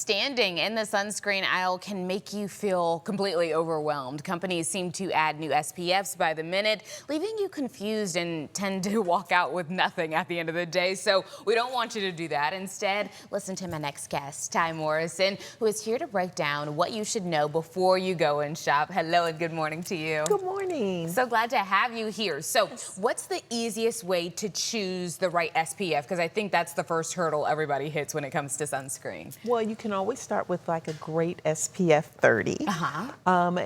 standing in the sunscreen aisle can make you feel completely overwhelmed. Companies seem to add new SPFs by the minute, leaving you confused and tend to walk out with nothing at the end of the day. So we don't want you to do that. Instead, listen to my next guest, Ty Morrison, who is here to break down what you should know before you go and shop. Hello and good morning to you. Good morning. So glad to have you here. So what's the easiest way to choose the right SPF? Because I think that's the first hurdle everybody hits when it comes to sunscreen. Well, you can always start with like a great SPF 30.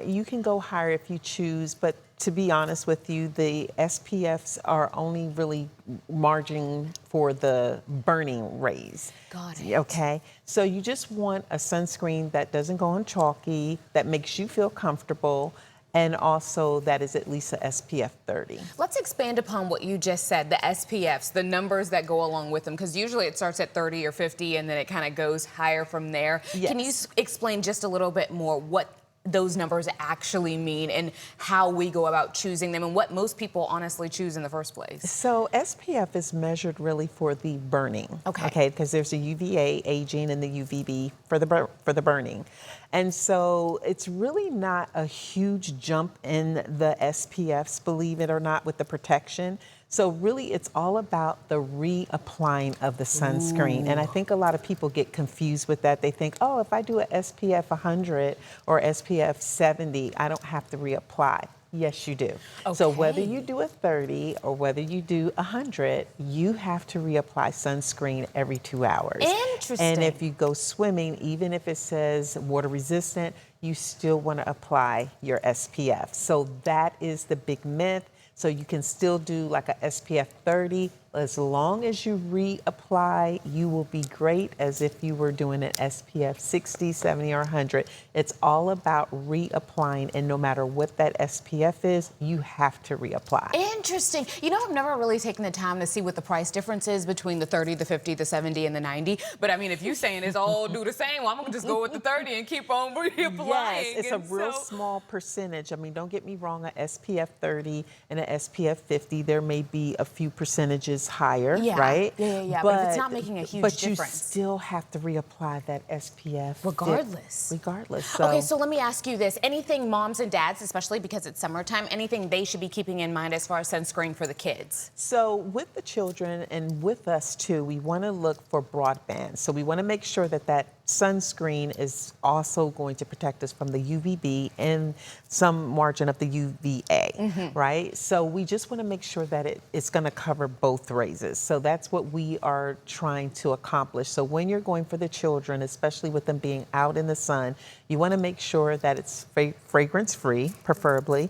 You can go higher if you choose, but to be honest with you, the SPFs are only really margining for the burning rays. Got it. Okay, so you just want a sunscreen that doesn't go on chalky, that makes you feel comfortable, and also that is at least a SPF 30. Let's expand upon what you just said, the SPFs, the numbers that go along with them, because usually it starts at 30 or 50 and then it kind of goes higher from there. Yes. Can you explain just a little bit more what those numbers actually mean and how we go about choosing them and what most people honestly choose in the first place? So SPF is measured really for the burning. Okay. Because there's a UVA aging and the UVB for the burning. And so it's really not a huge jump in the SPFs, believe it or not, with the protection. So really it's all about the reapplying of the sunscreen. Ooh. And I think a lot of people get confused with that. They think, oh, if I do a SPF 100 or SPF 70, I don't have to reapply. Yes, you do. Okay. So whether you do a 30 or whether you do 100, you have to reapply sunscreen every 2 hours. Interesting. And if you go swimming, even if it says water resistant, you still want to apply your SPF. So that is the big myth. So you can still do like a SPF 30. As long as you reapply, you will be great as if you were doing an SPF 60, 70, or 100. It's all about reapplying, and no matter what that SPF is, you have to reapply. Interesting. You know, I've never really taken the time to see what the price difference is between the 30, the 50, the 70, and the 90. But I mean, if you're saying it's all do the same, well, I'm going to just go with the 30 and keep on reapplying. Yes, it's a real small percentage. I mean, don't get me wrong, a SPF 30 and an SPF 50, there may be a few percentages higher, right? Yeah. But if it's not making a huge difference. But you still have to reapply that SPF. Regardless. Regardless. Okay, so let me ask you this. Anything moms and dads, especially because it's summertime, anything they should be keeping in mind as far as sunscreen for the kids? So with the children and with us too, we want to look for broadband. So we want to make sure that that sunscreen is also going to protect us from the UVB and some margin of the UVA, right? So we just want to make sure that it's going to cover both raises. So that's what we are trying to accomplish. So when you're going for the children, especially with them being out in the sun, you want to make sure that it's fragrance-free, preferably,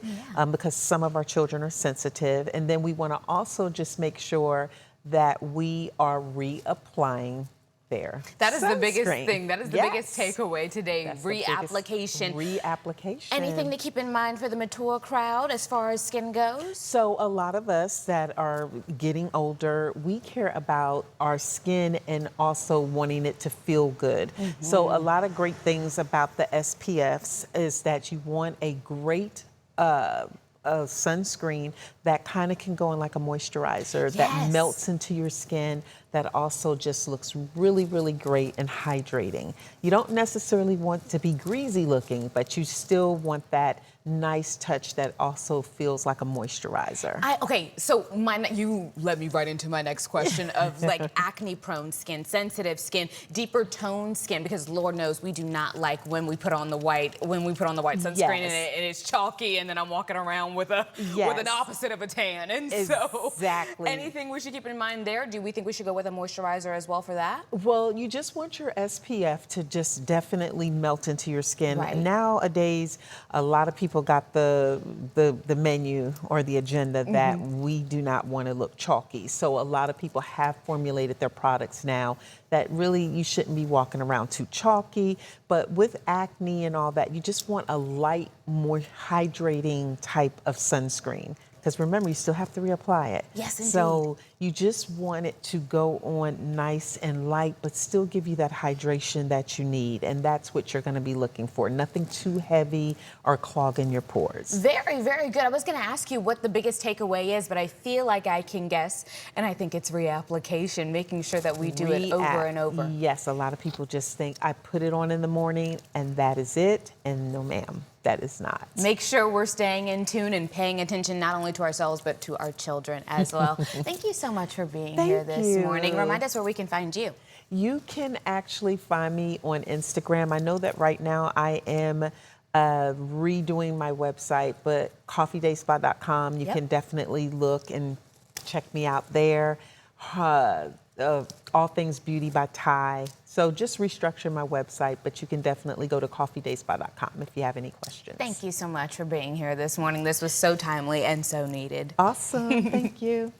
because some of our children are sensitive. And then we want to also just make sure that we are reapplying there. That is the biggest thing. That is the biggest takeaway today. That's reapplication. Reapplication. Anything to keep in mind for the mature crowd as far as skin goes? So a lot of us that are getting older, we care about our skin and also wanting it to feel good. So a lot of great things about the SPFs is that you want a great a sunscreen that kind of can go in like a moisturizer that melts into your skin, that also just looks really, really great and hydrating. You don't necessarily want to be greasy looking, but you still want that nice touch that also feels like a moisturizer. Okay, so you led me right into my next question of like acne-prone skin, sensitive skin, deeper toned skin, because Lord knows we do not like when we put on the white sunscreen and it's chalky, and then I'm walking around with an opposite of a tan. And so anything we should keep in mind there? Do we think we should go with a moisturizer as well for that? Well, you just want your SPF to just definitely melt into your skin. Right. Nowadays, a lot of people got the menu or the agenda that we do not want to look chalky. So a lot of people have formulated their products now that really you shouldn't be walking around too chalky. But with acne and all that, you just want a light, more hydrating type of sunscreen, because remember, you still have to reapply it. Yes, indeed. So you just want it to go on nice and light, but still give you that hydration that you need. And that's what you're going to be looking for. Nothing too heavy or clogging your pores. Very, very good. I was going to ask you what the biggest takeaway is, but I feel like I can guess, and I think it's reapplication, making sure that we do it over and over. Yes, a lot of people just think I put it on in the morning and that is it. And no, ma'am, that is not. Make sure we're staying in tune and paying attention not only to ourselves, but to our children as well. Thank you so much for being here this morning. Remind us where we can find you. You can actually find me on Instagram. I know that right now I am redoing my website, but coffeedayspa.com, you can definitely look and check me out there. All Things Beauty by Ty. So just restructure my website, but you can definitely go to coffeedayspa.com if you have any questions. Thank you so much for being here this morning. This was so timely and so needed. Awesome. Thank you.